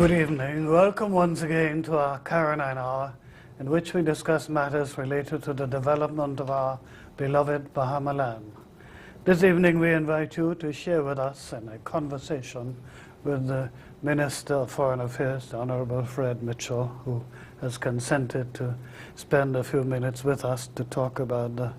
Good evening. Welcome once again to our C.A.R.I.N.I.N.E Hour, in which we discuss matters related to the development of our beloved Bahama land. This evening we invite you to share with us in a conversation with the Minister of Foreign Affairs, the Honourable Fred Mitchell, who has consented to spend a few minutes with us to talk about the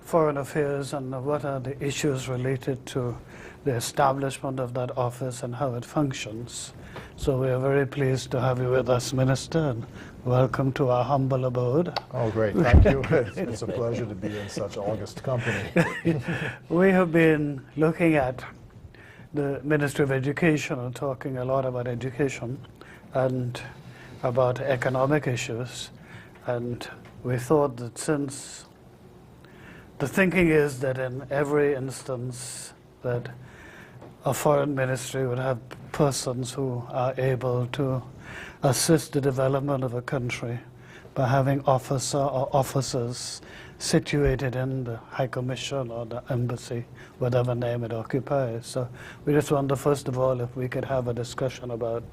foreign affairs and what are the issues related to the establishment of that office and how it functions. So we are very pleased to have you with us, Minister, and welcome to our humble abode. Oh, great. Thank you. It's a pleasure to be in such august company. We have been looking at the Ministry of Education and talking a lot about education and about economic issues. And we thought that since the thinking is that in every instance that a foreign ministry would have persons who are able to assist the development of a country by having officer or officers situated in the High Commission or the embassy, whatever name it occupies. So we just wonder, first of all, if we could have a discussion about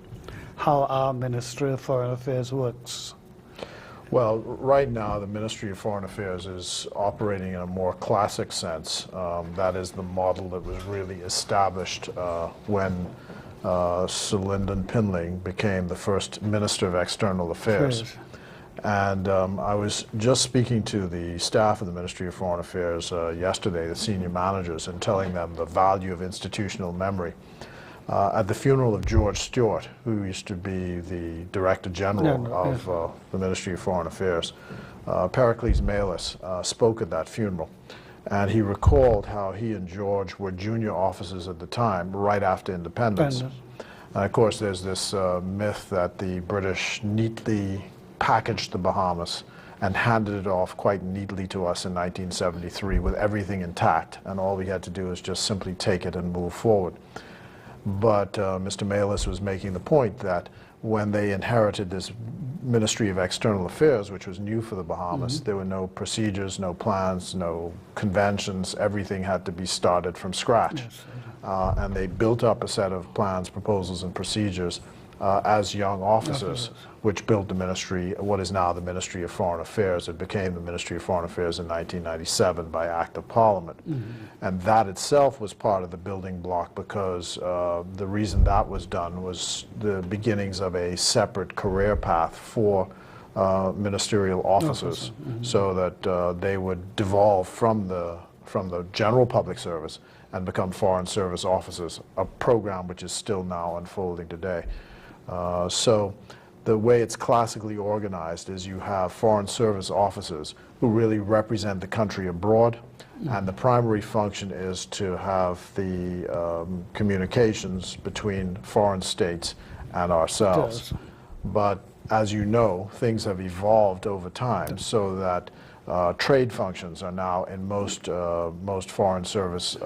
how our Ministry of Foreign Affairs works. Well, right now the Ministry of Foreign Affairs is operating in a more classic sense. That is the model that was really established when C.A.R.I.N.I.N.E became the first Minister of External Affairs. Yes. And I was just speaking to the staff of the Ministry of Foreign Affairs yesterday, the senior managers, and telling them the value of institutional memory. At the funeral of George Stewart, who used to be the Director General of the Ministry of Foreign Affairs, Pericles Melis spoke at that funeral. And he recalled how he and George were junior officers at the time, right after independence. And of course, there's this myth that the British neatly packaged the Bahamas and handed it off quite neatly to us in 1973 with everything intact. And all we had to do is just simply take it and move forward. But Mr. Melis was making the point that when they inherited this Ministry of External Affairs, which was new for the Bahamas, there were no procedures, no plans, no conventions. Everything had to be started from scratch. Yes. And they built up a set of plans, proposals, and procedures as young officers, which built the ministry, what is now the Ministry of Foreign Affairs. It became the Ministry of Foreign Affairs in 1997 by Act of Parliament. And that itself was part of the building block because the reason that was done was the beginnings of a separate career path for ministerial officers, so that they would devolve from the general public service and become foreign service officers, a program which is still now unfolding today. So the way it's classically organized is you have foreign service officers who really represent the country abroad, and the primary function is to have the communications between foreign states and ourselves. But as you know, things have evolved over time so that trade functions are now in most foreign service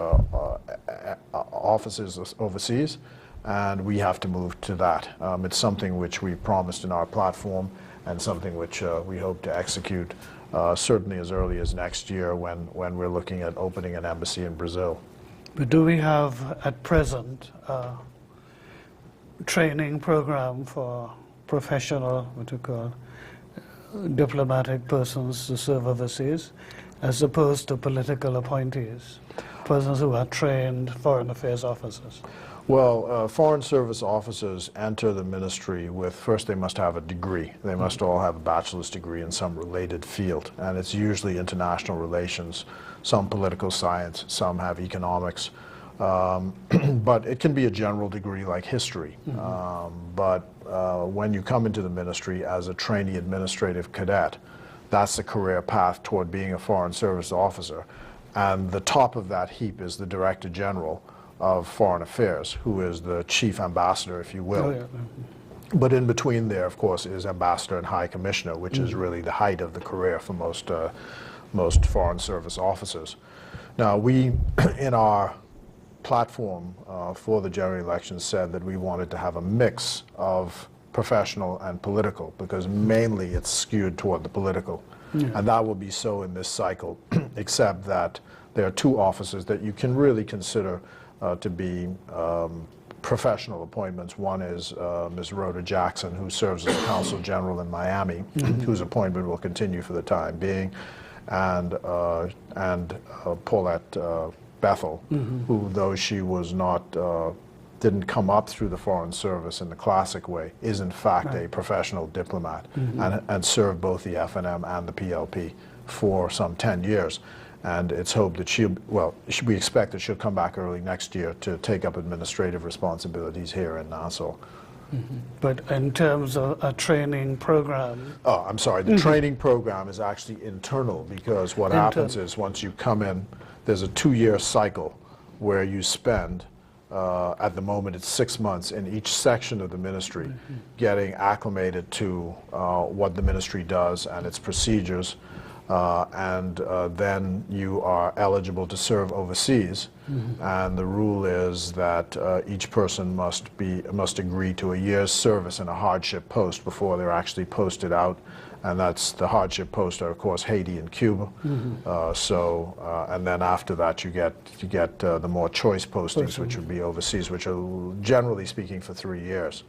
offices overseas, and we have to move to that. It's something which we promised in our platform and something which we hope to execute certainly as early as next year when we're looking at opening an embassy in Brazil. But do we have at present a training program for professional, what you call, diplomatic persons to serve overseas, as opposed to political appointees, persons who are trained foreign affairs officers? Well, foreign service officers enter the ministry with, first they must have a degree. They must all have a bachelor's degree in some related field, and it's usually international relations, some political science, some have economics. But it can be a general degree like history. But when you come into the ministry as a trainee administrative cadet, that's the career path toward being a foreign service officer. And the top of that heap is the Director General of Foreign Affairs, who is the chief ambassador, if you will. But in between there, of course, is ambassador and high commissioner, which is really the height of the career for most foreign service officers. Now, we, in our platform for the general elections, said that we wanted to have a mix of professional and political, because mainly it's skewed toward the political. And that will be so in this cycle, except that there are two officers that you can really consider to be professional appointments. One is Ms. Rhoda Jackson, who serves as Consul General in Miami, whose appointment will continue for the time being, and Paulette Bethel, who, though she was not didn't come up through the Foreign Service in the classic way, is in fact a professional diplomat, and served both the FNM and the PLP for some 10 years. And it's hoped that we expect that she'll come back early next year to take up administrative responsibilities here in Nassau. But in terms of a training program? Oh, I'm sorry, the training program is actually internal, because what happens is once you come in, there's a 2-year cycle where you spend, at the moment it's 6 months in each section of the ministry, getting acclimated to what the ministry does and its procedures, and then you are eligible to serve overseas. And the rule is that each person must agree to a year's service in a hardship post before they're actually posted out. And that's the hardship posts are, of course, Haiti and Cuba. And then after that, you get the more choice postings, which would be overseas, which are generally speaking for 3 years.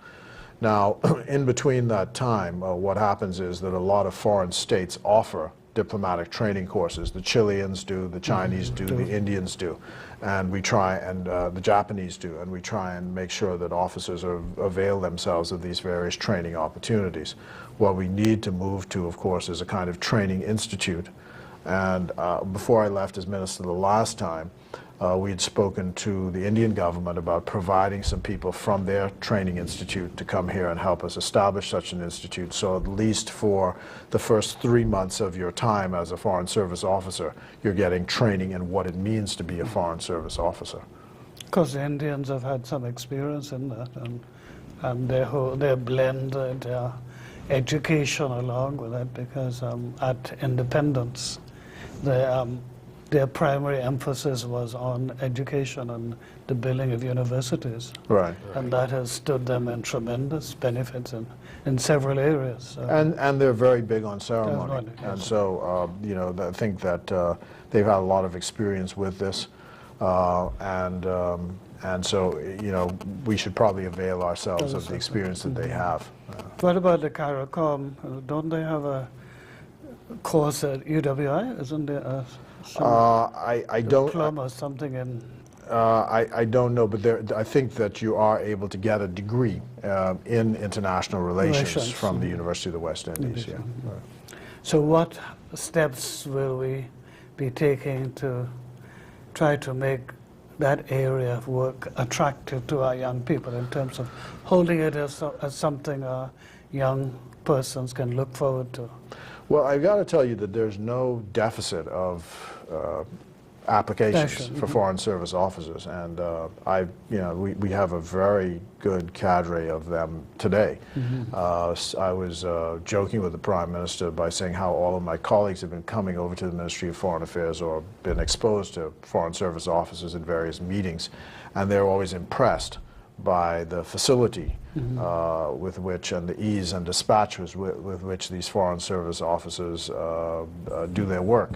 Now, in between that time, what happens is that a lot of foreign states offer diplomatic training courses. The Chileans do, the Chinese do, the Indians do, and we try, and the Japanese do, and we try and make sure that officers avail themselves of these various training opportunities. What we need to move to, of course, is a kind of training institute. And before I left as minister the last time, we had spoken to the Indian government about providing some people from their training institute to come here and help us establish such an institute. So at least for the first 3 months of your time as a Foreign Service officer, you're getting training in what it means to be a Foreign Service officer. Because the Indians have had some experience in that, and they blend their education along with it, because at independence, their primary emphasis was on education and the building of universities. Right. And that has stood them in tremendous benefits in several areas. So. And they're very big on ceremony. Yes. And so, you know, I think that they've had a lot of experience with this. And so, you know, we should probably avail ourselves of the experience that they have. What about the CARICOM? Don't they have a course at UWI? Isn't there I don't. Diploma or something in. I don't know, but I think that you are able to get a degree in international relations from the University of the West Indies. Yeah. Right. So, what steps will we be taking to try to make that area of work attractive to our young people in terms of holding it as something our young persons can look forward to? Well, I've got to tell you that there's no deficit of applications for Foreign Service officers, and we have a very good cadre of them today. I was joking with the Prime Minister by saying how all of my colleagues have been coming over to the Ministry of Foreign Affairs or been exposed to Foreign Service officers in various meetings, and they're always impressed by the facility with which, and the ease and dispatch with which these Foreign Service officers do their work.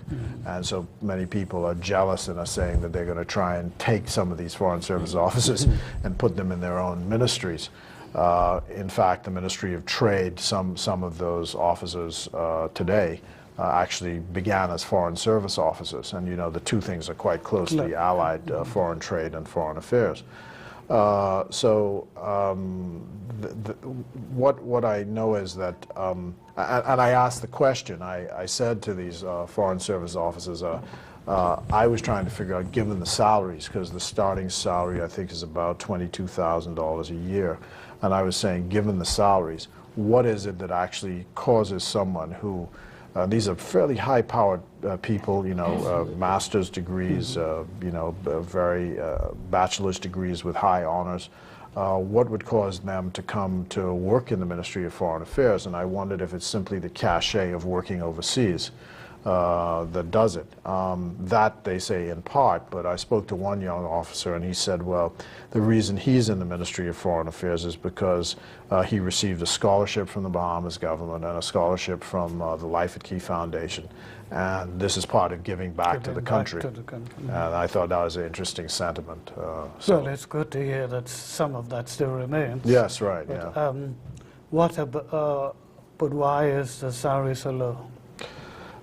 And so many people are jealous and are saying that they're going to try and take some of these Foreign Service officers and put them in their own ministries. In fact, the Ministry of Trade, some of those officers today actually began as Foreign Service officers. And you know, the two things are quite closely allied, foreign trade and foreign affairs. What I know is that, and I asked the question, I said to these Foreign Service officers, I was trying to figure out, given the salaries, because the starting salary I think is about $22,000 a year, and I was saying, given the salaries, what is it that actually causes someone who, these are fairly high-powered people, you know, master's degrees, you know, very bachelor's degrees with high honors. What would cause them to come to work in the Ministry of Foreign Affairs? And I wondered if it's simply the cachet of working overseas. that does it. That they say in part, but I spoke to one young officer and he said, well, the reason he's in the Ministry of Foreign Affairs is because he received a scholarship from the Bahamas government and a scholarship from the Life at Key Foundation. And this is part of giving back to the country. And I thought that was an interesting sentiment. Well, it's good to hear that some of that still remains. Yes, right, But, yeah. But why is the salary so low?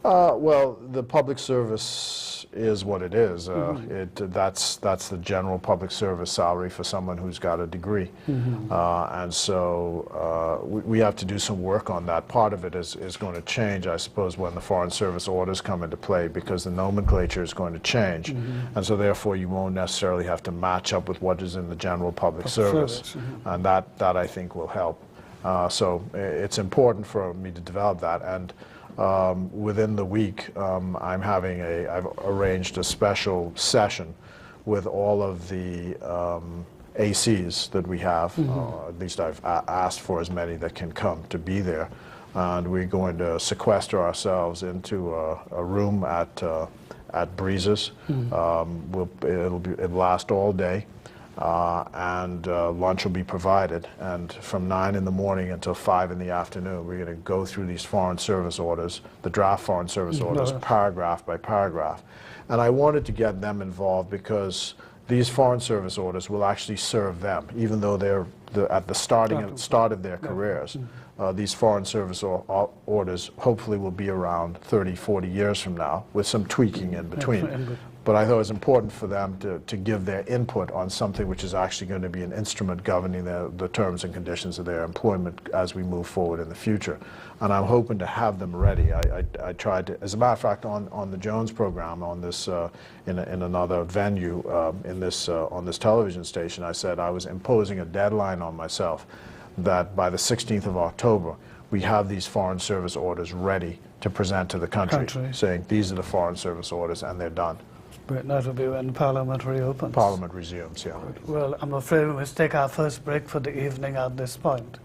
Well, the public service is what it is. That's the general public service salary for someone who's got a degree. And so we have to do some work on that. Part of it is going to change, I suppose, when the Foreign Service orders come into play, because the nomenclature is going to change. And so therefore you won't necessarily have to match up with what is in the general public service. And that I think will help. So it's important for me to develop that. And within the week, I've arranged a special session with all of the ACs that we have. At least I've asked for as many that can come to be there. And we're going to sequester ourselves into a room at Breezes. It'll last all day. And lunch will be provided, and from 9 in the morning until 5 in the afternoon we're going to go through these Foreign Service orders, the draft Foreign Service orders, paragraph by paragraph. And I wanted to get them involved because these Foreign Service orders will actually serve them, even though they're at the start of their careers. These Foreign Service orders hopefully will be around 30, 40 years from now, with some tweaking in between. But I thought it was important for them to give their input on something which is actually going to be an instrument governing the terms and conditions of their employment as we move forward in the future. And I'm hoping to have them ready. I tried to, as a matter of fact, on the Jones program, on this in another venue on this television station, I said I was imposing a deadline on myself that by the 16th of October we have these Foreign Service orders ready to present to the country. Saying these are the Foreign Service orders and they're done. But that will be when Parliament reopens. Parliament resumes, yeah. Well, I'm afraid we must take our first break for the evening at this point.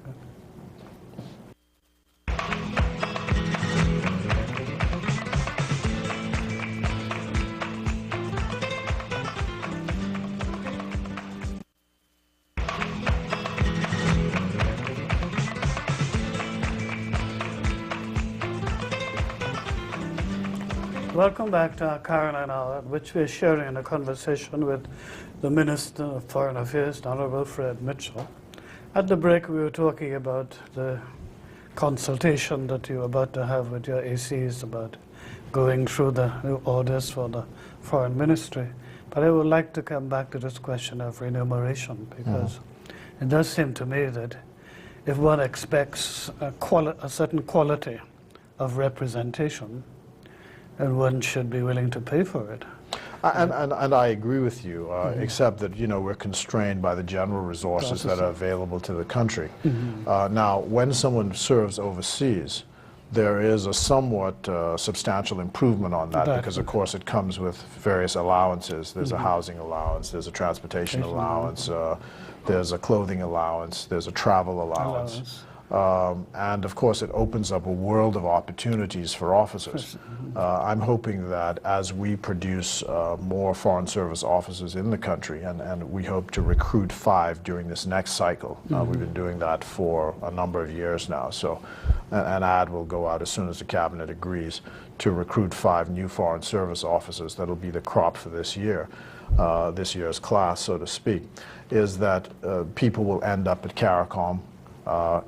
Welcome back to our C.A.R.I.N.I.N.E Hour, at which we're sharing a conversation with the Minister of Foreign Affairs, Honourable Fred Mitchell. At the break, we were talking about the consultation that you're about to have with your ACs about going through the new orders for the Foreign Ministry. But I would like to come back to this question of remuneration, because it does seem to me that if one expects a certain quality of representation, and one should be willing to pay for it. And I agree with you, except that, you know, we're constrained by the general resources that are available to the country. Now, when someone serves overseas, there is a somewhat substantial improvement on that, because of course it comes with various allowances. There's a housing allowance, there's a transportation allowance, there's a clothing allowance, there's a travel allowance. And of course it opens up a world of opportunities for officers. I'm hoping that as we produce more Foreign Service officers in the country, and we hope to recruit 5 during this next cycle. We've been doing that for a number of years now, so an ad will go out as soon as the Cabinet agrees to recruit 5 new Foreign Service officers. That'll be the crop for this year, this year's class, so to speak, is that people will end up at CARICOM,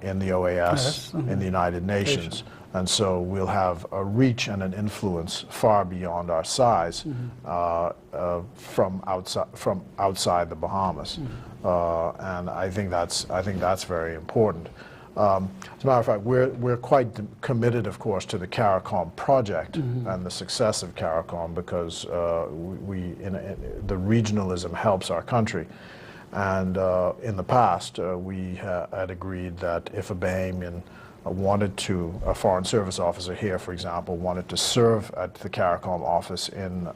in the OAS, in the United Nations. And so we'll have a reach and an influence far beyond our size from outside the Bahamas. And I think that's very important. As a matter of fact, we're quite committed, of course, to the CARICOM project and the success of CARICOM, because the regionalism helps our country. And in the past, we had agreed that if a Bahamian a Foreign Service officer here, for example, wanted to serve at the CARICOM office in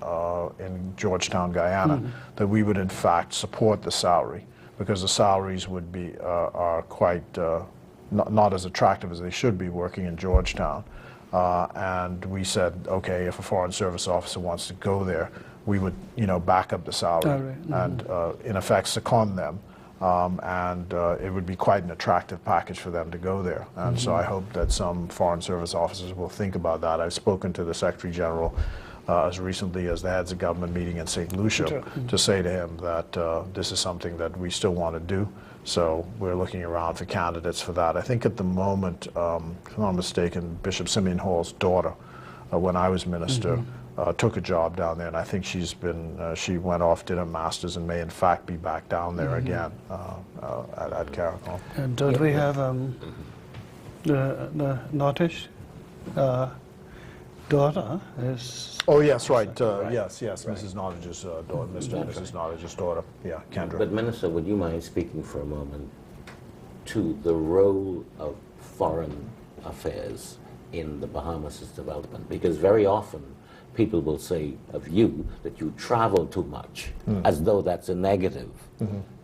Georgetown, Guyana, that we would in fact support the salary, because the salaries would be are quite not as attractive as they should be working in Georgetown. And we said, okay, if a Foreign Service officer wants to go there, we would, back up the salary and, in effect, second them. And it would be quite an attractive package for them to go there. And so I hope that some Foreign Service officers will think about that. I've spoken to the Secretary General as recently as the heads of government meeting in St. Lucia to say to him that this is something that we still want to do. So we're looking around for candidates for that. I think at the moment, if I'm not mistaken, Bishop Simeon Hall's daughter, when I was minister, took a job down there, and I think she's been, she went off, did her master's, and may in fact be back down there again at C.A.R.I.N.I.N.E. And don't we have the Nottish daughter is... Oh yes, right. Yes, Mrs. Nottage's daughter, Mr. and Mrs. Nottage's daughter. Yeah, Kendra. But Minister, would you mind speaking for a moment to the role of foreign affairs in the Bahamas' development? Because very often people will say of you that you travel too much, as though that's a negative.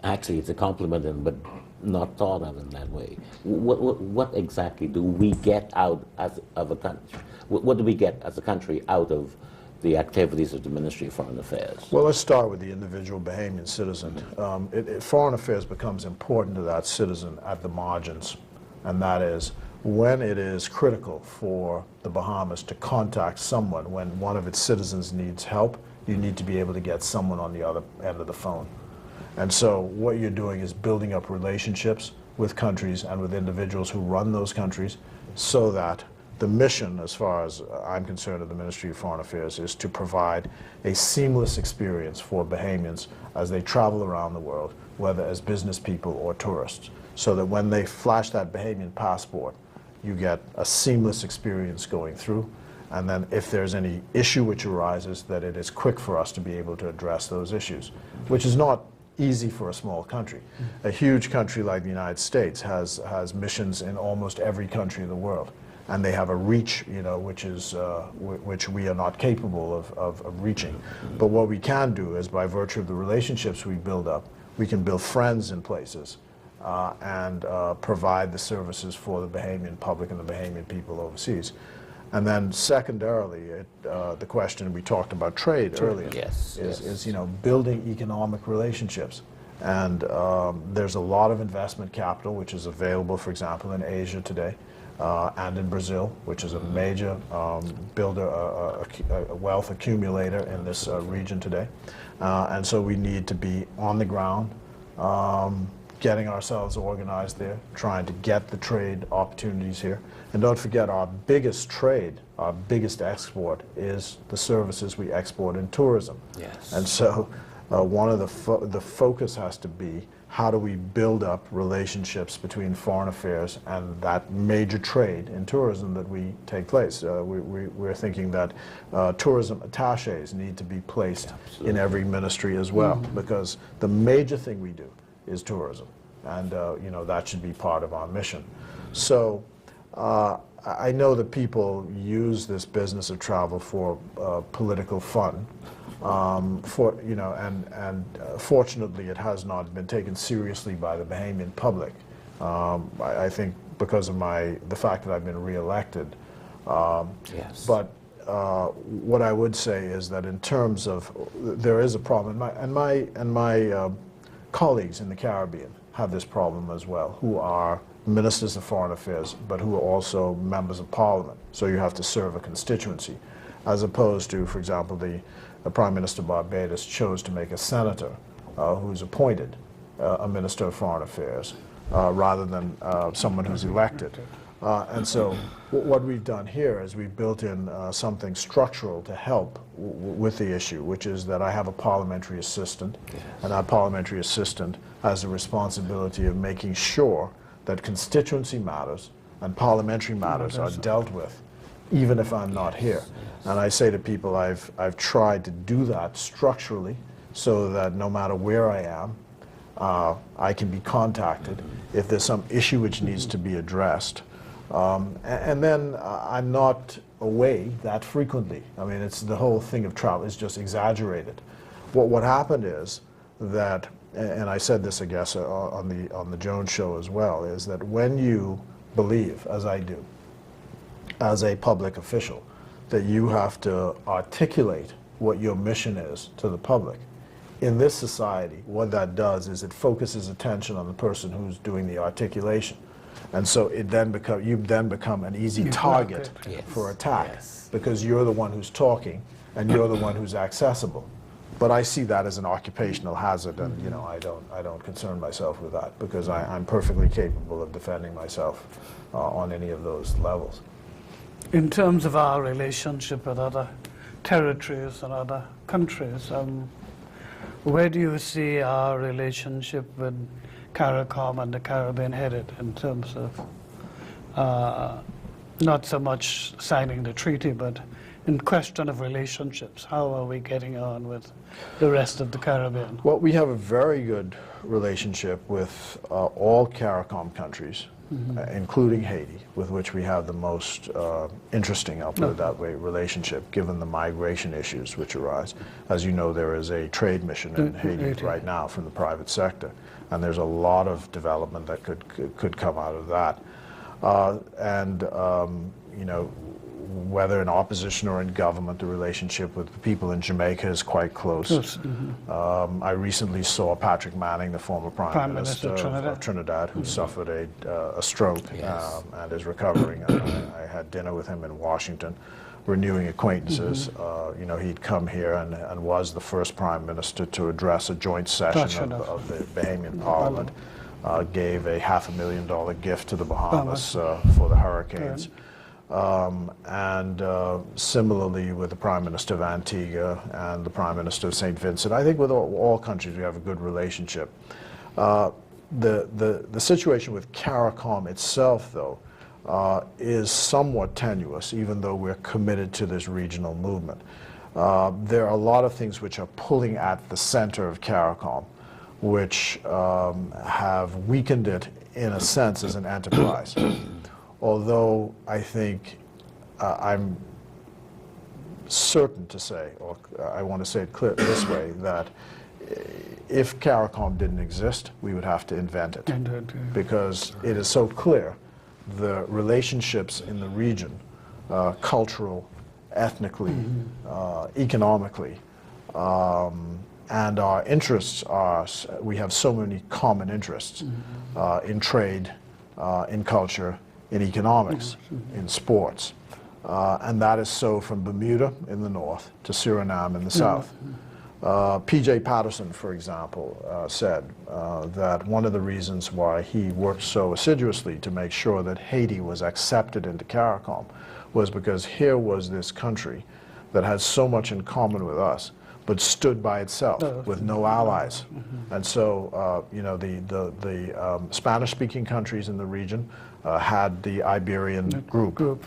Actually, it's a compliment, but not thought of in that way. What exactly do we get out of a country? What do we get as a country out of the activities of the Ministry of Foreign Affairs? Well, let's start with the individual Bahamian citizen. Foreign affairs becomes important to that citizen at the margins, and that is when it is critical for the Bahamas to contact someone when one of its citizens needs help, you need to be able to get someone on the other end of the phone. And so what you're doing is building up relationships with countries and with individuals who run those countries, so that the mission, as far as I'm concerned, of the Ministry of Foreign Affairs is to provide a seamless experience for Bahamians as they travel around the world, whether as business people or tourists, so that when they flash that Bahamian passport, you get a seamless experience going through. And then if there's any issue which arises, that it is quick for us to be able to address those issues, which is not easy for a small country. A huge country like the United States has missions in almost every country in the world, and they have a reach, which we are not capable of reaching. But what we can do is, by virtue of the relationships we build up, we can build friends in places and provide the services for the Bahamian public and the Bahamian people overseas. And then secondarily, the question we talked about trade earlier is building economic relationships. And there's a lot of investment capital which is available, for example, in Asia today and in Brazil, which is a major builder, a wealth accumulator in this region today. And so we need to be on the ground, getting ourselves organized there, trying to get the trade opportunities here. And don't forget, our biggest trade, our biggest export is the services we export in tourism. Yes. And so one of the focus has to be, how do we build up relationships between foreign affairs and that major trade in tourism that we take place? We're thinking that tourism attaches need to be placed in every ministry as well, because the major thing we do is tourism, and that should be part of our mission. So I know that people use this business of travel for political fun, fortunately it has not been taken seriously by the Bahamian public. I think because of the fact that I've been re-elected. Yes. But what I would say is that in terms of, there is a problem, and my colleagues in the Caribbean have this problem as well, who are ministers of foreign affairs, but who are also members of parliament. So you have to serve a constituency, as opposed to, for example, the Prime Minister of Barbados chose to make a senator who's appointed a minister of foreign affairs, rather than someone who's elected. And so what we've done here is we've built in something structural to help with the issue, which is that I have a parliamentary assistant, and that parliamentary assistant has the responsibility of making sure that constituency matters and parliamentary matters are dealt with, even if I'm not here. And I say to people, I've tried to do that structurally, so that no matter where I am, I can be contacted if there's some issue which needs to be addressed. And then I'm not away that frequently. I mean, it's the whole thing of travel is just exaggerated. What happened is that, and I said this, I guess, on the Jones show as well, is that when you believe, as I do, as a public official, that you have to articulate what your mission is to the public. In this society, what that does is it focuses attention on the person who's doing the articulation. And so you then become an easy target Yes. for attack, Yes. because you're the one who's talking and you're the one who's accessible. But I see that as an occupational hazard, and I don't concern myself with that, because I'm perfectly capable of defending myself on any of those levels. In terms of our relationship with other territories and other countries, where do you see our relationship with CARICOM and the Caribbean headed in terms of not so much signing the treaty, but in question of relationships? How are we getting on with the rest of the Caribbean? Well, we have a very good relationship with all CARICOM countries, including Haiti, with which we have the most interesting, I'll put it that way, relationship, given the migration issues which arise. As you know, there is a trade mission in Haiti right now from the private sector, and there's a lot of development that could come out of that. Whether in opposition or in government, the relationship with the people in Jamaica is quite close. I recently saw Patrick Manning, the former Prime Minister of Trinidad, who suffered a stroke and is recovering. I had dinner with him in Washington, renewing acquaintances. He'd come here and was the first Prime Minister to address a joint session of the Bahamian Parliament, gave a $500,000 gift to the Bahamas for the hurricanes. Similarly with the Prime Minister of Antigua and the Prime Minister of St. Vincent. I think with all countries we have a good relationship. The situation with CARICOM itself, though, is somewhat tenuous, even though we're committed to this regional movement. There are a lot of things which are pulling at the center of CARICOM, which have weakened it in a sense as an enterprise. Although I think I'm certain to say, or I want to say it clear this way, that if CARICOM didn't exist, we would have to invent it. Because it is so clear the relationships in the region, cultural, ethnically, economically, and our interests are, we have so many common interests in trade, in culture, in economics, in sports. And that is so from Bermuda in the north to Suriname in the south. P.J. Patterson, for example, said that one of the reasons why he worked so assiduously to make sure that Haiti was accepted into CARICOM was because here was this country that had so much in common with us, but stood by itself with no allies. And so, the Spanish-speaking countries in the region had the Iberian group.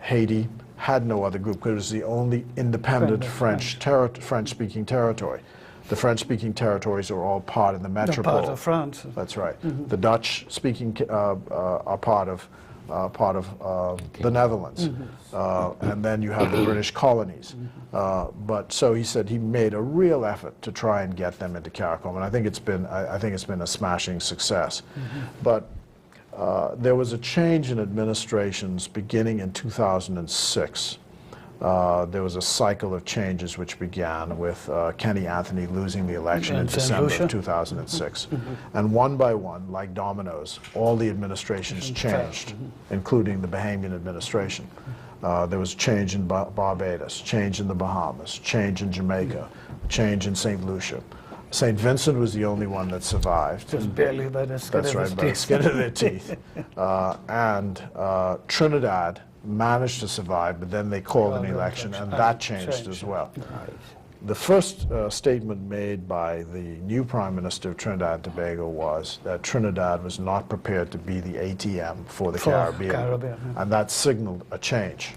Haiti had no other group because it was the only independent French-speaking territory. The French-speaking territories are all part of the metropole. Part of France. That's right. The Dutch-speaking are part of the Netherlands, and then you have the British colonies. But so he said he made a real effort to try and get them into CARICOM, and I think it's been a smashing success. But there was a change in administrations beginning in 2006. There was a cycle of changes which began with Kenny Anthony losing the election in December of 2006. And one by one, like dominoes, all the administrations changed, including the Bahamian administration. There was change in Barbados, change in the Bahamas, change in Jamaica, change in St. Lucia. St. Vincent was the only one that survived. Just barely by the skin of their teeth. That's right, by the skin of their teeth. And Trinidad managed to survive, but then they called an election, and that changed as well. The first statement made by the new Prime Minister of Trinidad and Tobago was that Trinidad was not prepared to be the ATM for the Caribbean. And that signaled a change.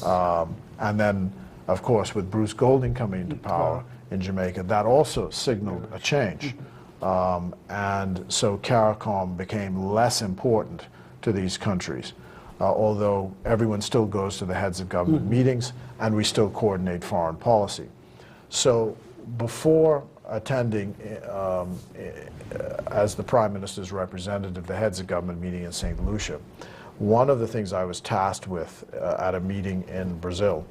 And then, of course, with Bruce Golding coming into power in Jamaica, that also signaled a change. And so CARICOM became less important to these countries. Although everyone still goes to the heads of government meetings, and we still coordinate foreign policy. So before attending as the Prime Minister's representative the heads of government meeting in St. Lucia, One of the things I was tasked with at a meeting in Brazil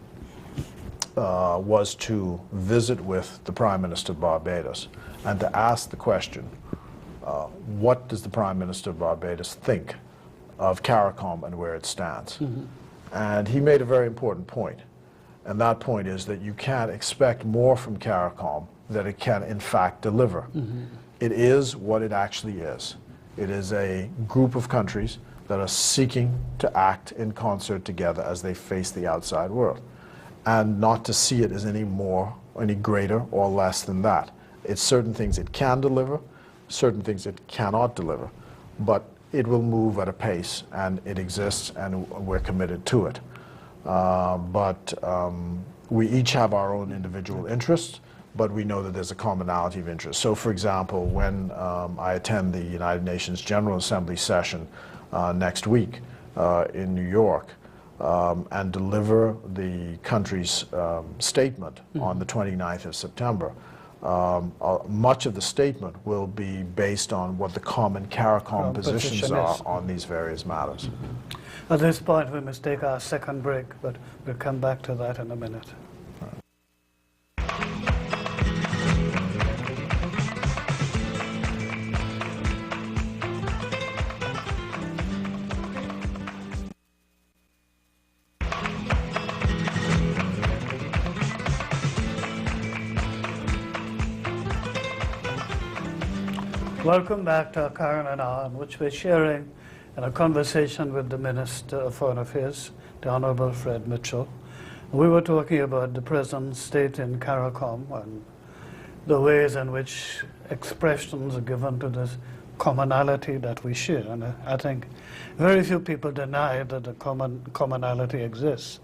was to visit with the Prime Minister of Barbados and to ask the question, what does the Prime Minister of Barbados think of CARICOM and where it stands? And he made a very important point, and that point is that you can't expect more from CARICOM than it can in fact deliver. It is what it actually is. It is a group of countries that are seeking to act in concert together as they face the outside world, and not to see it as any more, any greater or less than that. It's certain things it can deliver, certain things it cannot deliver, but it will move at a pace, and it exists, and we're committed to it. We each have our own individual interests, but we know that there's a commonality of interest. So, for example, when I attend the United Nations General Assembly session next week in New York, and deliver the country's statement on the 29th of September, much of the statement will be based on what the common CARICOM positions are on these various matters. At this point, we must take our second break, but we'll come back to that in a minute. Welcome back to C.A.R.I.N.I.N.E, in which we're sharing in a conversation with the Minister of Foreign Affairs, the Honourable Fred Mitchell. We were talking about the present state in CARICOM and the ways in which expressions are given to this commonality that we share. And I think very few people deny that the commonality exists.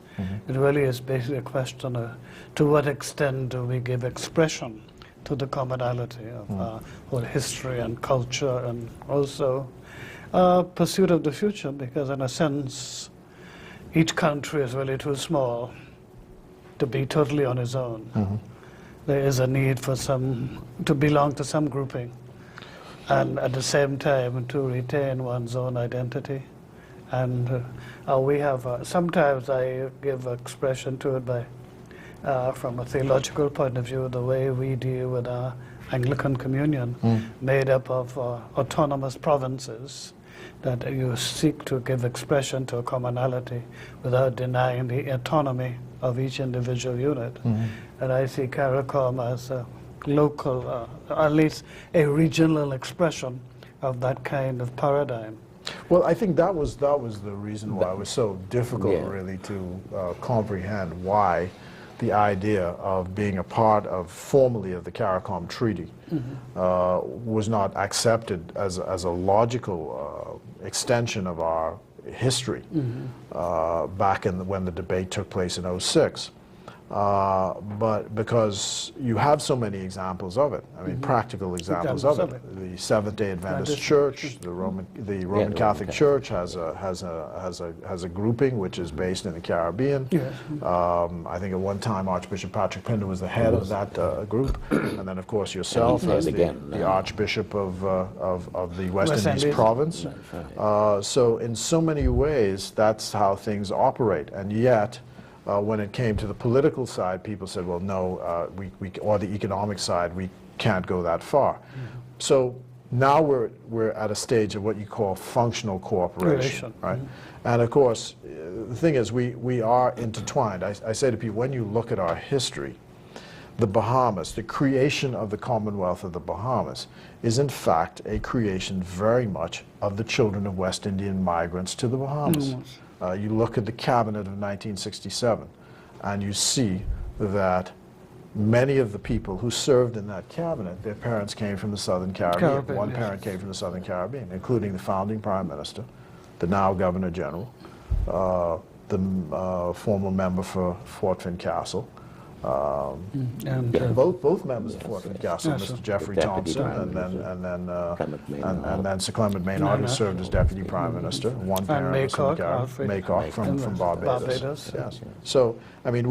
It really is basically a question of to what extent do we give expression to the commonality of our whole history and culture, and also pursuit of the future, because in a sense each country is really too small to be totally on its own. There is a need for some to belong to some grouping, and at the same time to retain one's own identity. And we have sometimes I give expression to it by from a theological point of view, the way we deal with our Anglican communion, made up of autonomous provinces, that you seek to give expression to a commonality without denying the autonomy of each individual unit. And I see CARICOM as a local, at least a regional expression of that kind of paradigm. Well, I think that was the reason why it was so difficult, really, to comprehend why the idea of being a part of, formally, of the CARICOM Treaty was not accepted as a logical extension of our history back when the debate took place in '06. But because you have so many examples of it, I mean, practical examples of it. The Seventh-day Adventist Church, the Roman Catholic Church has a grouping which is based in the Caribbean. I think at one time Archbishop Patrick Pender was the head of that group, and then of course yourself as the Archbishop of the West Indies province. So in so many ways, that's how things operate, and yet. When it came to the political side, people said, well, no, or the economic side, we can't go that far. So now we're at a stage of what you call functional cooperation, right? And of course, the thing is, we are intertwined. I say to people, when you look at our history, the Bahamas, the creation of the Commonwealth of the Bahamas, is in fact a creation very much of the children of West Indian migrants to the Bahamas. You look at the cabinet of 1967, and you see that many of the people who served in that cabinet, their parents came from the Southern Caribbean. One parent came from the Southern Caribbean, including the founding Prime Minister, the now Governor General, the former member for Fort Fincastle, both members of Fort Fincastle, Mr. Jeffrey Thompson, and then Sir Clement Maynard, who served as Deputy Prime Minister. One parent was from Maycock from Barbados. Yes. So, I mean,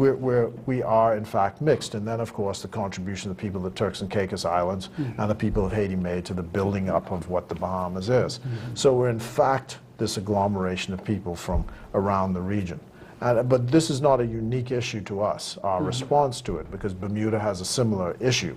we are in fact mixed, and then of course the contribution of the people of the Turks and Caicos Islands and the people of Haiti made to the building up of what the Bahamas is. So we're in fact this agglomeration of people from around the region. But this is not a unique issue to us, our response to it, because Bermuda has a similar issue.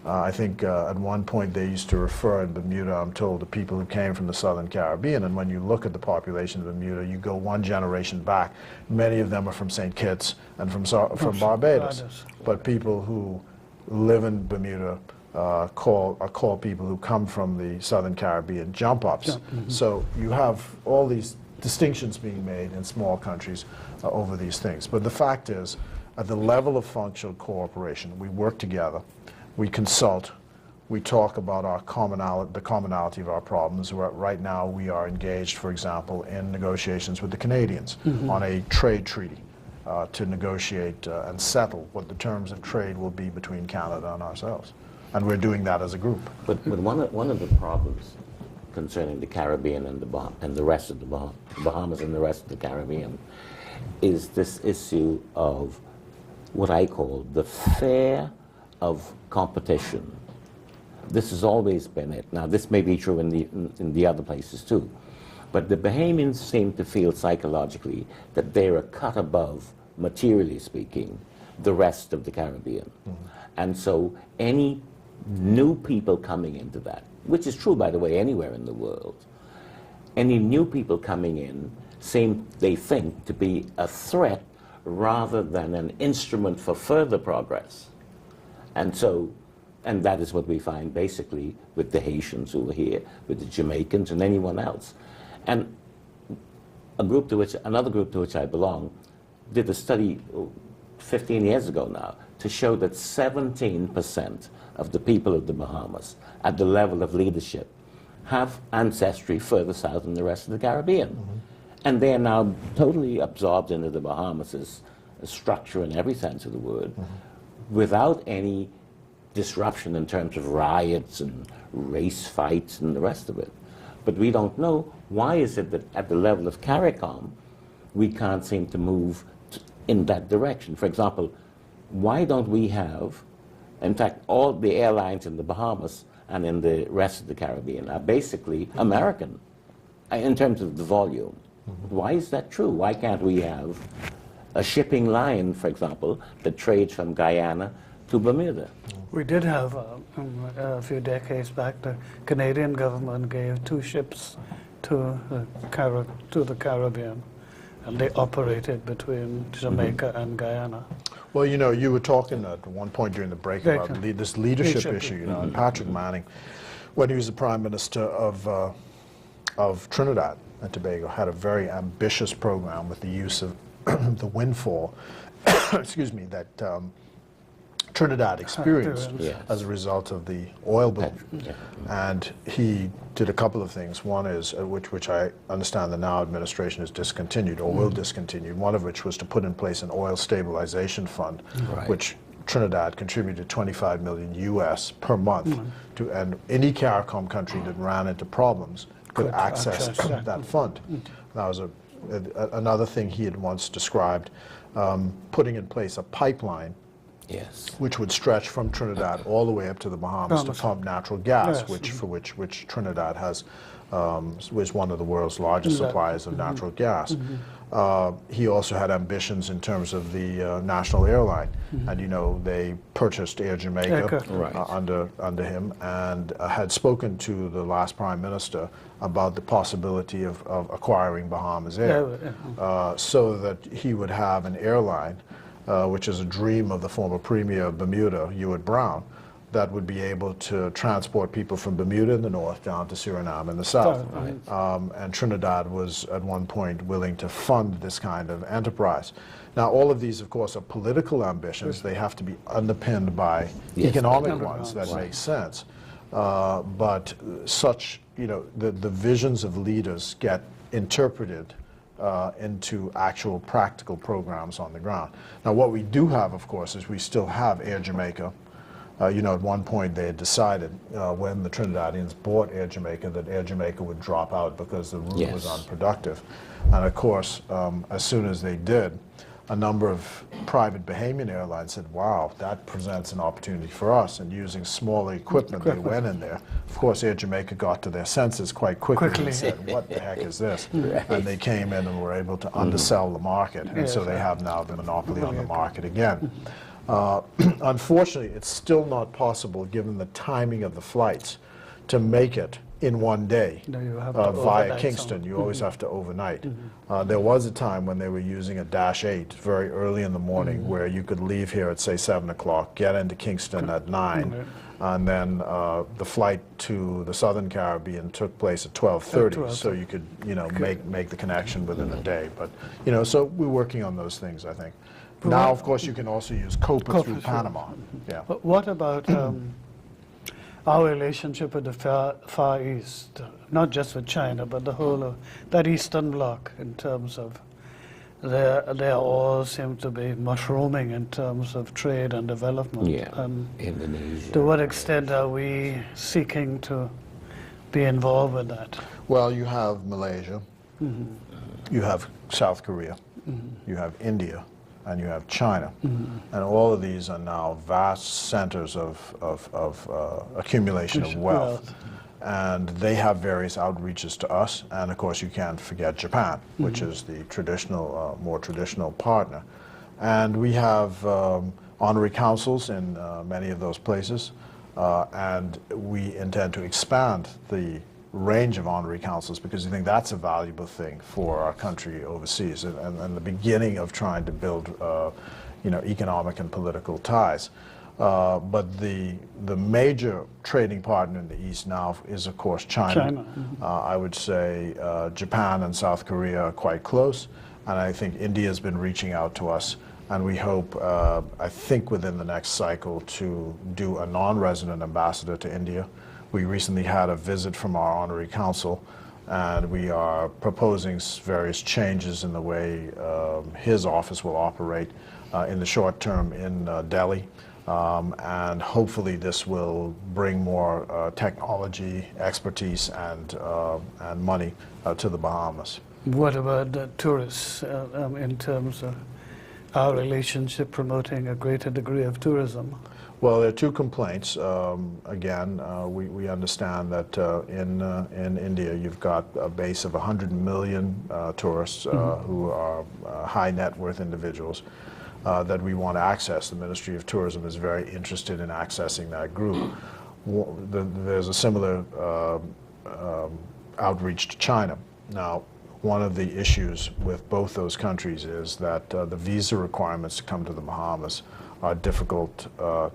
I think at one point they used to refer in Bermuda, I'm told, to people who came from the Southern Caribbean, and when you look at the population of Bermuda, you go one generation back, many of them are from St. Kitts and from Barbados. But people who live in Bermuda are called people who come from the Southern Caribbean jump-ups. So you have all these distinctions being made in small countries over these things. But the fact is, at the level of functional cooperation, we work together, we consult, we talk about our the commonality of our problems. Right now we are engaged, for example, in negotiations with the Canadians on a trade treaty to negotiate and settle what the terms of trade will be between Canada and ourselves. And we're doing that as a group. But one of the problems concerning the Caribbean and the rest of the Bahamas and the rest of the Caribbean is this issue of what I call the fear of competition. This has always been it. Now, this may be true in the other places too, but the Bahamians seem to feel psychologically that they're a cut above, materially speaking, the rest of the Caribbean. And so any new people coming into that, which is true, by the way, anywhere in the world, any new people coming in seem, they think, to be a threat rather than an instrument for further progress. And so, and that is what we find basically with the Haitians who are here, with the Jamaicans and anyone else. And another group to which I belong did a study 15 years ago now to show that 17% of the people of the Bahamas at the level of leadership have ancestry further south than the rest of the Caribbean. And they are now totally absorbed into the Bahamas' structure in every sense of the word, without any disruption in terms of riots and race fights and the rest of it. But we don't know, why is it that at the level of CARICOM, we can't seem to move in that direction? For example, why don't we have, in fact, all the airlines in the Bahamas and in the rest of the Caribbean are basically American in terms of the volume. Why is that true? Why can't we have a shipping line, for example, that trades from Guyana to Bermuda? We did have, a few decades back, the Canadian government gave 2 ships to the Caribbean, and they operated between Jamaica and Guyana. Well, you know, you were talking at one point during the break about this leadership issue, you know, and Patrick Manning, when he was the Prime Minister of Trinidad and Tobago, had a very ambitious program with the use of the windfall, excuse me, that Trinidad experienced as a result of the oil boom. And he did a couple of things. One is, which I understand the now administration has discontinued or will discontinue, one of which was to put in place an oil stabilization fund, which Trinidad contributed $25 million US per month to, and any CARICOM country that ran into problems could access that fund. That was another thing he had once described, putting in place a pipeline which would stretch from Trinidad all the way up to the Bahamas to pump natural gas, which Trinidad has, was one of the world's largest suppliers of natural gas. He also had ambitions in terms of the national airline, and you know, they purchased Air Jamaica under him, and had spoken to the last Prime Minister about the possibility of acquiring Bahamas Air, so that he would have an airline, which is a dream of the former Premier of Bermuda, Ewart Brown, that would be able to transport people from Bermuda in the north down to Suriname in the south. And Trinidad was at one point willing to fund this kind of enterprise. Now, all of these, of course, are political ambitions. They have to be underpinned by economic ones that make sense. But such, you know, the visions of leaders get interpreted into actual practical programs on the ground. Now, what we do have, of course, is we still have Air Jamaica. You know, at one point they had decided when the Trinidadians bought Air Jamaica that Air Jamaica would drop out because the route was unproductive. And of course, as soon as they did, a number of private Bahamian airlines said, wow, that presents an opportunity for us, and using smaller equipment, they went in there. Of course, Air Jamaica got to their senses quite quickly. And said, what the heck is this? Right. And they came in and were able to undersell the market, and so they have now the monopoly on the market again. Unfortunately, it's still not possible, given the timing of the flights, to make it in one day No, you have to via overnight Kingston. some. You always have to overnight. There was a time when they were using a Dash 8 very early in the morning where you could leave here at, say, 7 o'clock, get into Kingston at 9, and then the flight to the Southern Caribbean took place at 12:30, so you could, you know, make the connection within a day. But, you know, so we're working on those things, I think. Now, of course, you can also use COPA through Panama. Yeah. But what about our relationship with the Far East, not just with China, but the whole of that Eastern Bloc, in terms of they all seem to be mushrooming in terms of trade and development. Yeah, And Indonesia. to what extent are we seeking to be involved with that? Well, you have Malaysia, you have South Korea, you have India, and you have China. And all of these are now vast centers of accumulation of wealth. And they have various outreaches to us. And of course, you can't forget Japan, which is the traditional, more traditional partner. And we have honorary councils in many of those places. And we intend to expand the range of honorary councils because we think that's a valuable thing for our country overseas and the beginning of trying to build you know, economic and political ties. But the major trading partner in the East now is, of course, China. I would say Japan and South Korea are quite close, and I think India has been reaching out to us, and we hope, I think within the next cycle, to do a non-resident ambassador to India. We recently had a visit from our honorary council, and we are proposing various changes in the way his office will operate in the short term in Delhi. And hopefully this will bring more technology, expertise, and money to the Bahamas. What about the tourists in terms of our relationship promoting a greater degree of tourism? Well, there are two complaints. Again, we understand that in India you've got a base of 100 million tourists who are high net worth individuals that we want to access. The Ministry of Tourism is very interested in accessing that group. There's a similar outreach to China. Now, one of the issues with both those countries is that the visa requirements to come to the Bahamas are difficult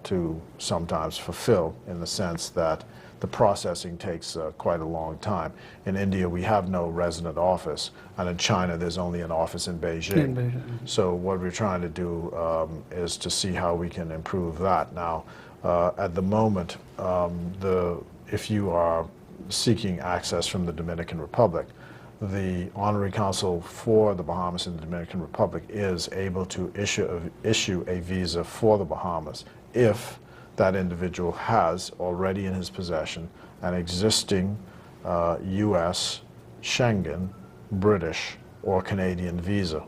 to sometimes fulfill, in the sense that the processing takes quite a long time. In India, we have no resident office, and in China, there's only an office in Beijing. So what we're trying to do is to see how we can improve that. Now, at the moment, if you are seeking access from the Dominican Republic, the Honorary Council for the Bahamas and the Dominican Republic is able to issue a visa for the Bahamas if that individual has already in his possession an existing U.S., Schengen, British, or Canadian visa,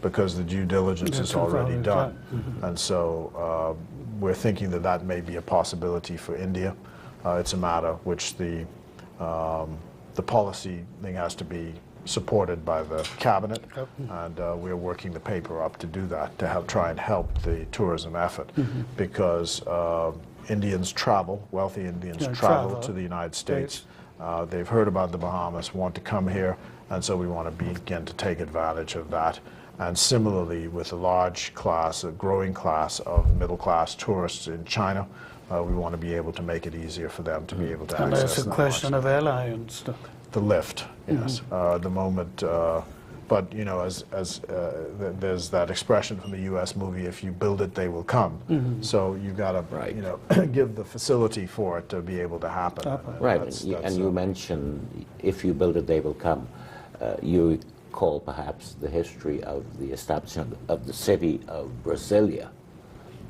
because the due diligence is already done. And so we're thinking that that may be a possibility for India. It's a matter which the policy thing has to be supported by the cabinet, and we're working the paper up to do that, to try and help the tourism effort, because Indians travel, wealthy Indians travel to the United States. They've heard about the Bahamas, want to come here, and so we want to begin to take advantage of that. And similarly, with a large class, a growing class of middle-class tourists in China, we want to be able to make it easier for them to be able to access. And there's a question of airlines. The lift, yes. The moment, but you know, there's that expression from the U.S. movie: "If you build it, they will come." So you've got to, you know, give the facility for it to be able to happen. Right, and you mentioned, if you build it, they will come. You recall perhaps the history of the establishment of the city of Brasilia.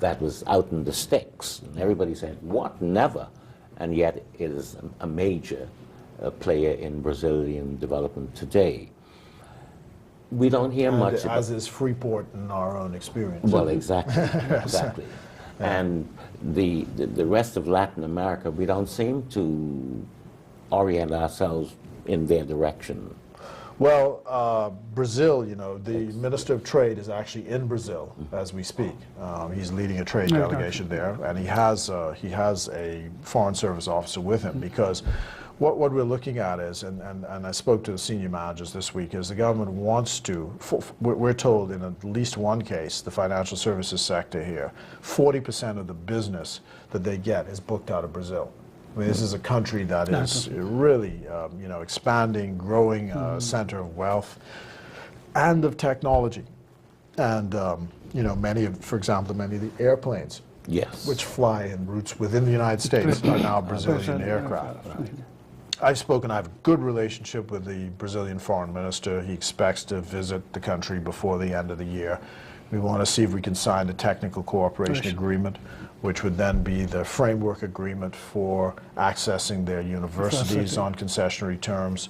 That was out in the sticks, and everybody said, "What? Never!" And yet it is a major player in Brazilian development today. we don't hear And much about. as is Freeport in our own experience. Well, exactly, exactly. And the rest of Latin America, we don't seem to orient ourselves in their direction. Well, Brazil, you know, the Minister of Trade is actually in Brazil as we speak. He's leading a trade delegation there, and he has a Foreign Service officer with him, because what we're looking at is, and I spoke to the senior managers this week, is the government wants to, we're told in at least one case, the financial services sector here, 40% of the business that they get is booked out of Brazil. I mean, this is a country that is really, you know, expanding, growing center of wealth and of technology. And, you know, for example, many of the airplanes which fly in routes within the United States are now Brazilian aircraft. I've spoken, I have a good relationship with the Brazilian foreign minister. He expects to visit the country before the end of the year. We want to see if we can sign a technical cooperation agreement, which would then be the framework agreement for accessing their universities on concessionary terms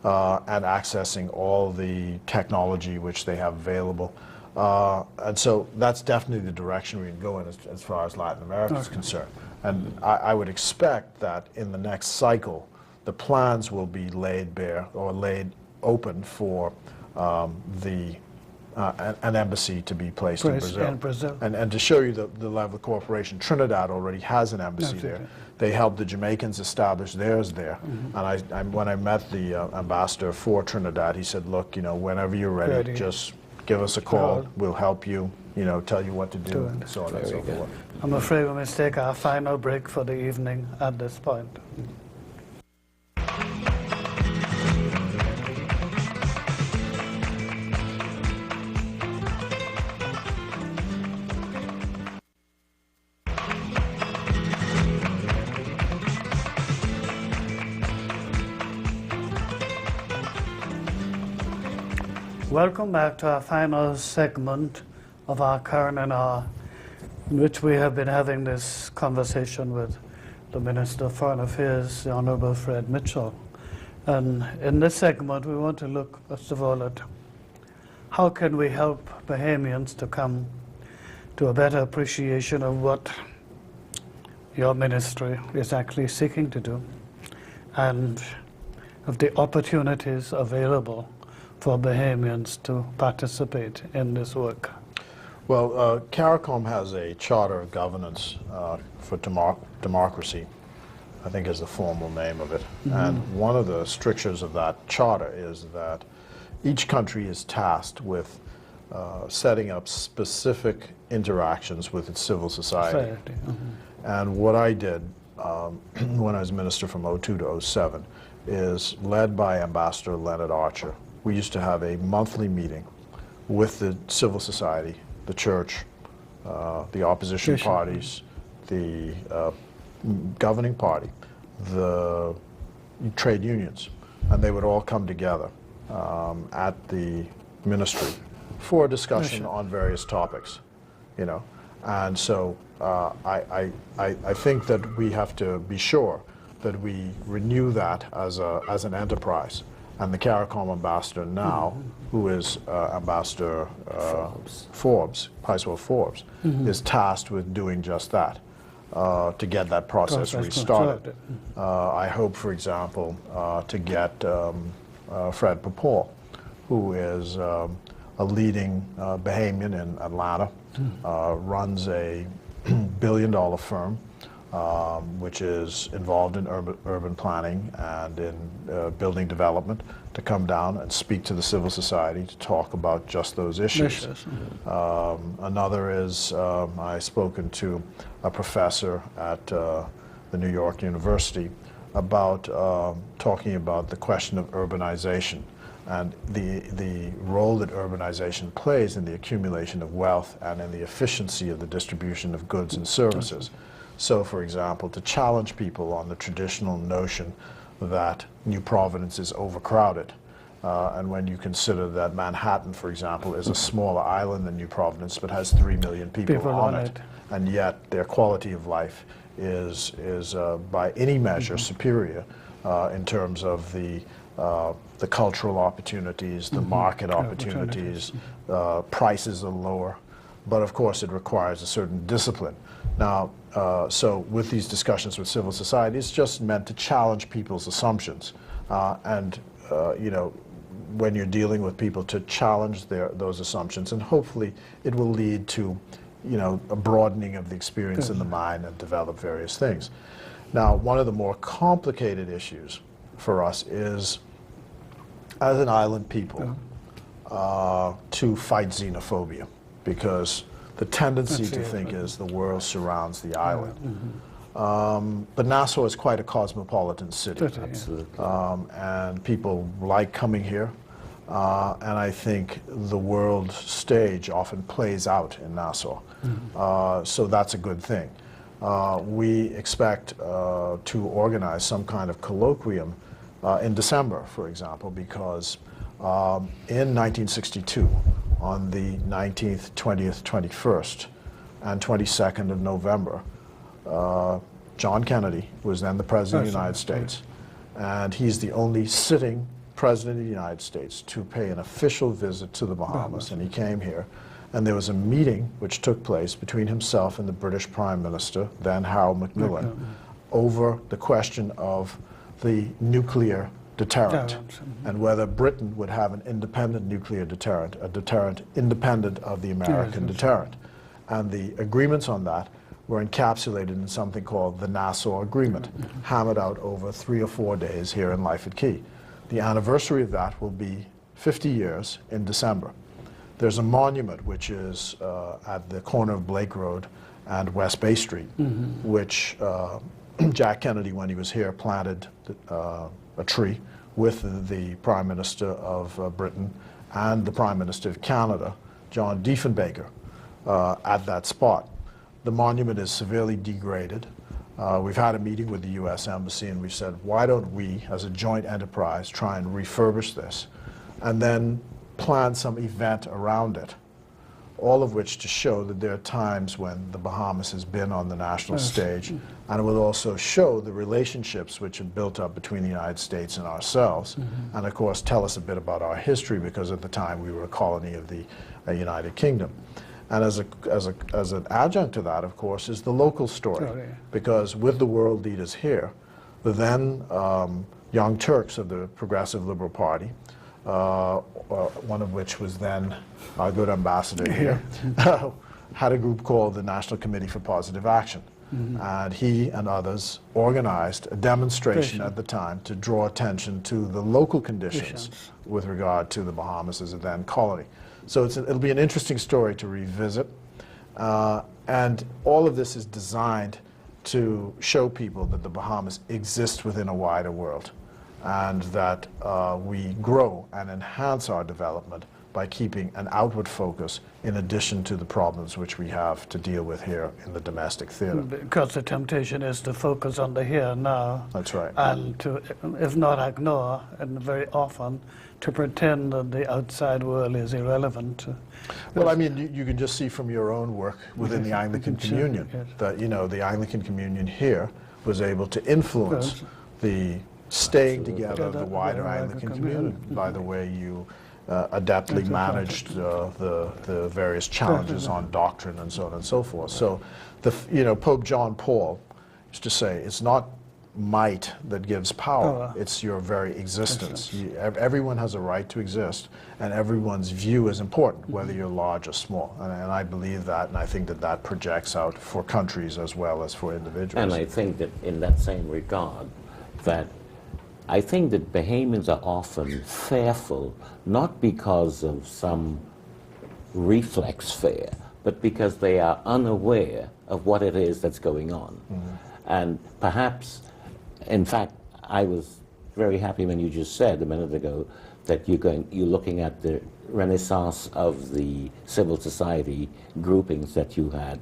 and accessing all the technology which they have available. And so that's definitely the direction we can go in as far as Latin America is concerned. And I would expect that in the next cycle, the plans will be laid bare or laid open for an embassy to be placed in Brazil. And to show you the level of cooperation, Trinidad already has an embassy there. They helped the Jamaicans establish theirs there. And when I met the ambassador for Trinidad, he said, look, you know, whenever you're ready, just give us a call. We'll help you, you know, tell you what to do, and so on and so forth. I'm afraid we must take our final break for the evening at this point. Welcome back to our final segment of our C.A.R.I.N.I.N.E, in which we have been having this conversation with the Minister of Foreign Affairs, the Honourable Fred Mitchell. And in this segment, we want to look, first of all, at how can we help Bahamians to come to a better appreciation of what your ministry is actually seeking to do, and of the opportunities available for Bahamians to participate in this work. Well, C.A.R.I.N.I.N.E has a charter of governance for democracy, I think is the formal name of it. And one of the strictures of that charter is that each country is tasked with setting up specific interactions with its civil society. And what I did when I was minister from 2002 to 2007 is, led by Ambassador Leonard Archer, we used to have a monthly meeting with the civil society, the church, the opposition parties, the governing party, the trade unions, and they would all come together at the ministry for a discussion on various topics, you know. And so I think that we have to be sure that we renew that as an enterprise. And the C.A.R.I.N.I.N.E ambassador now, who is Ambassador Forbes, Paiswell Forbes, is tasked with doing just that, to get that process restarted. I hope, for example, to get Fred Popol, who is a leading Bahamian in Atlanta, runs a billion-dollar firm, which is involved in urban planning and in building development, to come down and speak to the civil society to talk about just those issues. Another is, I've spoken to a professor at the New York University about talking about the question of urbanization and the role that urbanization plays in the accumulation of wealth and in the efficiency of the distribution of goods and services. So, for example, to challenge people on the traditional notion that New Providence is overcrowded, and when you consider that Manhattan, for example, is a smaller island than New Providence but has 3 million people on it, and yet their quality of life is by any measure superior in terms of the the cultural opportunities, the market opportunities, prices are lower, but of course it requires a certain discipline. Now, so with these discussions with civil society, it's just meant to challenge people's assumptions, and you know, when you're dealing with people, to challenge those assumptions, and hopefully it will lead to, you know, a broadening of the experience in the mind and develop various things. Now, one of the more complicated issues for us is, as an island people, to fight xenophobia, because the tendency to think is the world surrounds the island. But Nassau is quite a cosmopolitan city. Absolutely. And people like coming here. And I think the world stage often plays out in Nassau. So that's a good thing. We expect to organize some kind of colloquium in December, for example, because in 1962, on the 19th, 20th, 21st, and 22nd of November, John Kennedy was then the President of the United States, and he's the only sitting President of the United States to pay an official visit to the Bahamas, and he came here, and there was a meeting which took place between himself and the British Prime Minister, then Harold Macmillan, over the question of the nuclear deterrent, and whether Britain would have an independent nuclear deterrent, a deterrent independent of the American deterrent. And the agreements on that were encapsulated in something called the Nassau Agreement, hammered out over 3 or 4 days here in Life at Key. The anniversary of that will be 50 years in December. There's a monument which is at the corner of Blake Road and West Bay Street, which Jack Kennedy, when he was here, planted a tree with the Prime Minister of Britain and the Prime Minister of Canada, John Diefenbaker, at that spot. The monument is severely degraded. We've had a meeting with the U.S. Embassy, and we said, why don't we, as a joint enterprise, try and refurbish this, and then plan some event around it, all of which to show that there are times when the Bahamas has been on the national stage, and it will also show the relationships which have built up between the United States and ourselves, and of course tell us a bit about our history, because at the time we were a colony of the United Kingdom. And as an adjunct to that, of course, is the local story, because with the world leaders here, the then Young Turks of the Progressive Liberal Party, one of which was then our good ambassador here, had a group called the National Committee for Positive Action. And he and others organized a demonstration at the time to draw attention to the local conditions with regard to the Bahamas as a then colony. So it'll be an interesting story to revisit. And all of this is designed to show people that the Bahamas exist within a wider world, and that we grow and enhance our development by keeping an outward focus in addition to the problems which we have to deal with here in the domestic theater. Because the temptation is to focus on the here and now. That's right. And to, if not ignore, and very often, to pretend that the outside world is irrelevant. Well, I mean, you can just see from your own work within the Anglican Communion that, you know, the Anglican Communion here was able to influence the staying together of the wider Anglican community by the way you adeptly managed the various challenges on doctrine and so on and so forth. So, you know, Pope John Paul used to say, it's not might that gives power, it's your very existence. Everyone has a right to exist, and everyone's view is important, whether you're large or small. And I believe that, and I think that that projects out for countries as well as for individuals. And I think that in that same regard, that I think that Bahamians are often fearful, not because of some reflex fear, but because they are unaware of what it is that's going on. And perhaps, in fact, I was very happy when you just said a minute ago that you're looking at the renaissance of the civil society groupings that you had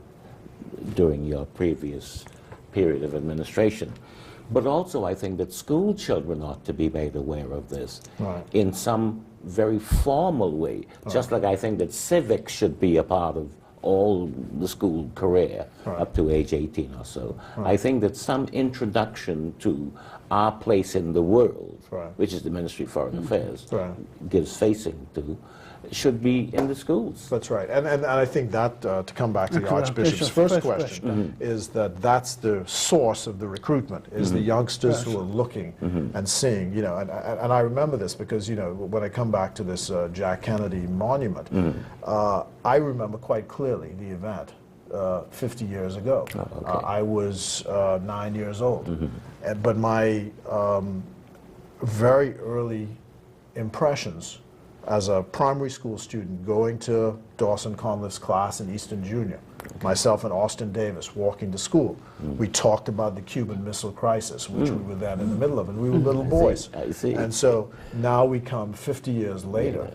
during your previous period of administration. But also I think that school children ought to be made aware of this in some very formal way, just like I think that civics should be a part of all the school career Right. up to age 18 or so. Right. I think that some introduction to our place in the world, Right. which is the Ministry of Foreign Affairs, Right. gives facing to, should be in the schools. That's right, and I think that, to come back to the Excellent. Archbishop's Bishop's first first question, is that's the source of the recruitment, is the youngsters who are looking and seeing, you know, and I remember this because, you know, when I come back to this Jack Kennedy monument, I remember quite clearly the event 50 years ago. Oh, okay. I was 9 years old, but my very early impressions as a primary school student going to Dawson Conliffe's class in Easton Junior, myself and Austin Davis walking to school, we talked about the Cuban Missile Crisis, which we were then in the middle of, and we were little boys. I see. And so now we come 50 years later,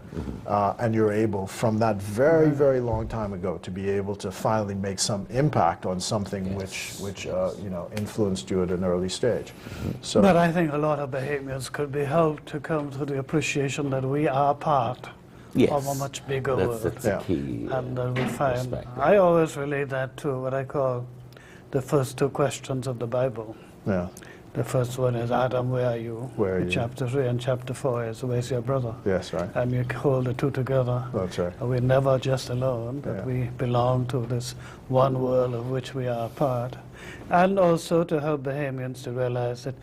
and you're able, from that very, very long time ago, to be able to finally make some impact on something which you know, influenced you at an early stage. So, But I think a lot of Bahamians could be helped to come to the appreciation that we are part of a much bigger world. That's Yeah. the key. And we find, perspective. I always relate that to what I call the first two questions of the Bible. yeah, The first one is, Adam, where are you? Where are In you? Chapter 3, and chapter 4 is, where's your brother? yes, right, And you hold the two together. that's right. We're never just alone, but Yeah. we belong to this one world of which we are a part. And also to help Bahamians to realize that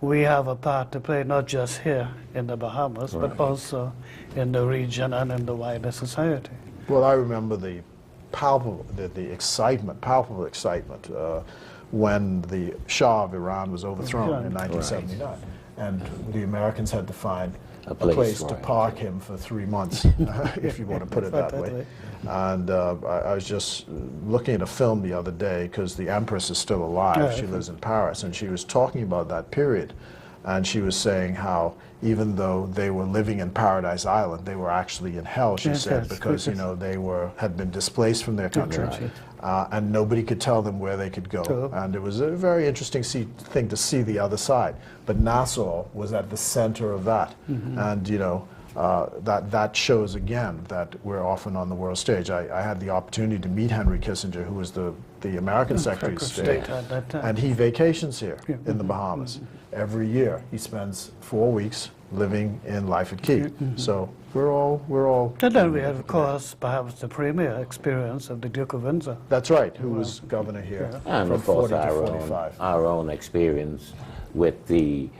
we have a part to play, not just here in the Bahamas, but also in the region and in the wider society. Well, I remember the palpable excitement when the Shah of Iran was overthrown in 1979, and the Americans had to find a place to for it. park him for 3 months, if you want to put it that way. And I was just looking at a film the other day, because the Empress is still alive. She lives in Paris, and she was talking about that period. And she was saying how even though they were living in Paradise Island, they were actually in hell, she said, yes, because, you know, they had been displaced from their country, and nobody could tell them where they could go. True. And it was a very interesting thing to see the other side. But Nassau was at the center of that. And, you know, that shows again that we're often on the world stage. I had the opportunity to meet Henry Kissinger, who was the American Secretary of State, at that time. and he vacations here in the Bahamas. Every year he spends 4 weeks living in Life at Key. So we're all And then we had, of course, perhaps the premier experience of the Duke of Windsor. that's right, who was governor here And from of course 40 to our 45. our own experience with the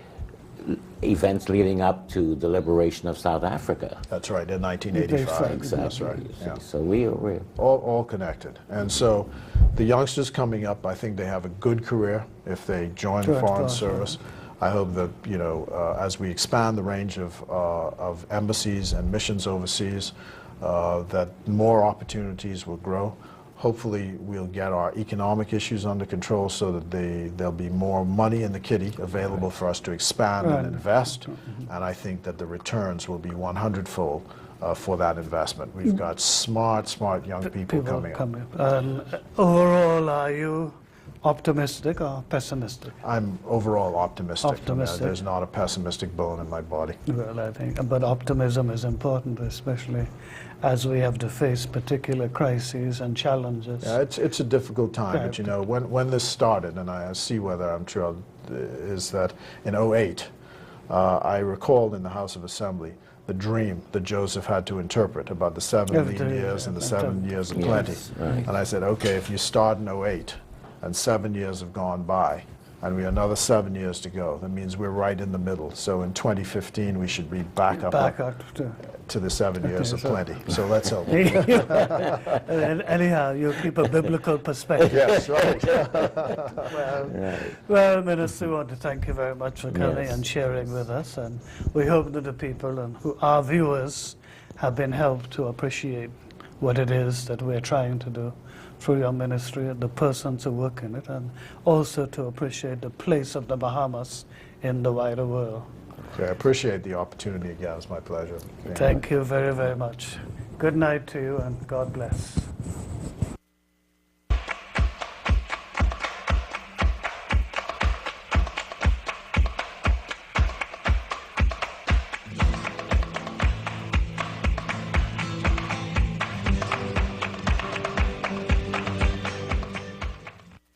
events leading up to the liberation of South Africa. That's right, in 1985. Exactly. That's right. you see. Yeah. So we're All connected. And so the youngsters coming up, I think they have a good career if they join the Join Foreign foreign Service. I hope that, you know, as we expand the range of embassies and missions overseas, that more opportunities will grow. Hopefully we'll get our economic issues under control so that there'll be more money in the kitty available for us to expand and invest. And I think that the returns will be 100-fold for that investment. We've got smart young people coming up. Overall, are you optimistic or pessimistic? I'm overall optimistic. Optimistic. There's not a pessimistic bone in my body. Well, I think, but optimism is important, especially as we have to face particular crises and challenges. Yeah, it's a difficult time, but you know, when this started, and I see whether I'm true, is that in 2008, I recalled in the House of Assembly the dream that Joseph had to interpret about the 7 lean years and the 7 years of plenty. right. And I said, okay, if you start in 2008 and 7 years have gone by, and we have another 7 years to go, that means we're right in the middle. So in 2015, we should be back up to the 7 years of plenty. So let's hope. Anyhow, you keep a biblical perspective. Yes, right. Well, Minister, we want to thank you very much for coming Yes. and sharing with us, and we hope that the people and our viewers have been helped to appreciate what it is that we're trying to do through your ministry, the persons who work in it, and also to appreciate the place of the Bahamas in the wider world. Okay, I appreciate the opportunity again. It's my pleasure. Thank you very, very much. Good night to you, and God bless.